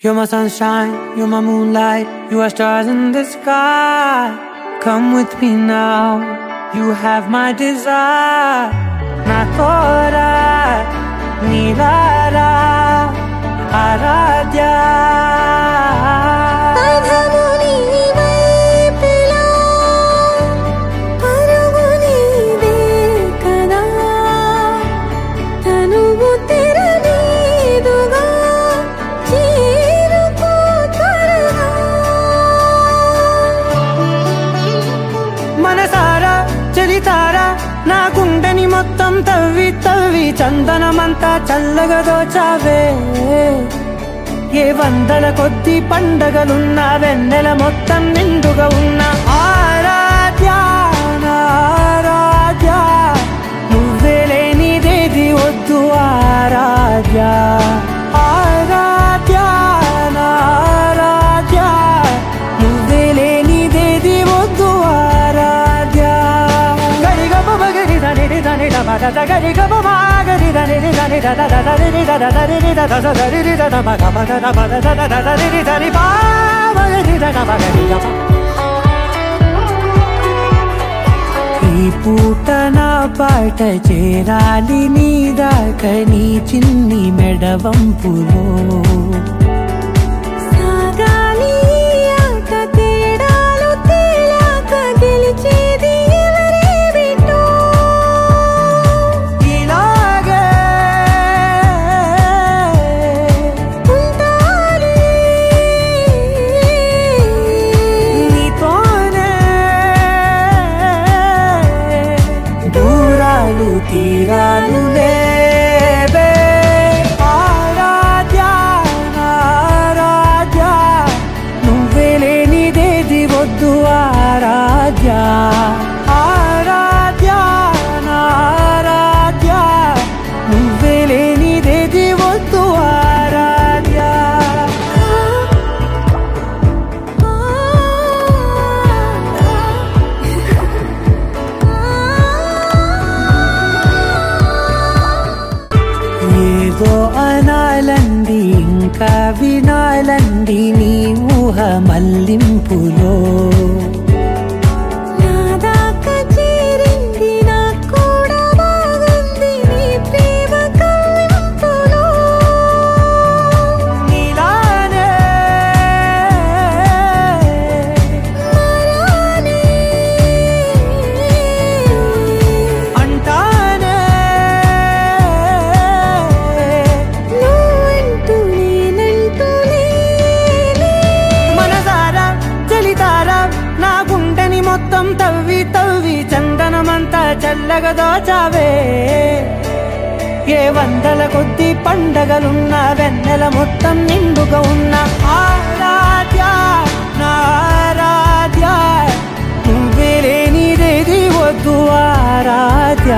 You're my sunshine, you're my moonlight, you are stars in the sky. Come with me now, you have my desire. Na tora, nilara, aradhya. మనసారా చలితారా నా గుండెని మొత్తం తవ్వి తవ్వి చందనమంతా చల్లగా దోచావే. ఏ వందల కొద్ది పండగలున్న వెన్నెల మొత్తం నిండుగా ఉన్న ఆరాధ్య నా ఆరాధ్య, నువ్వే లేనిదేది వద్దు ఆరాధ్య. ఆరాధ్య నా ఆరాధ్య, నువ్వే లేనిదేది వద్దు ఆరాధ్య. గరిగమ మగరి దని దని డమగ గరి గమ మాగరి దని దని దద దరి దద దరి దద దరి దద మగ మగ దద దద దరి దరి బా మగరి దద మగరి గమ. ఈ పూట నా పాట చేరాలి నీ దాకా నీ చిన్ని మెడవంపులో. తీరాలు లేవే ఆరాధ్య నా ఆరాధ్య, నువ్వే లేనిదేది వద్దు ఆరాధ్య. ఆరాధ్య నా ఆరాధ్య, నువ్వే లేనిదేది వద్దు ఆరాధ్య. ఏదో అనాలండి ఇంకా వినాలండి నీ ఊహ మల్లింపులో. మొత్తం తవ్వి తవ్వి చందనమంతా చల్లగా దోచావే. ఏ వందల కొద్ది పండగలున్న వెన్నెల మొత్తం నిండుగా ఉన్న ఆరాధ్య నా ఆరాధ్య, నువ్వే లేనిదేది వద్దు ఆరాధ్య.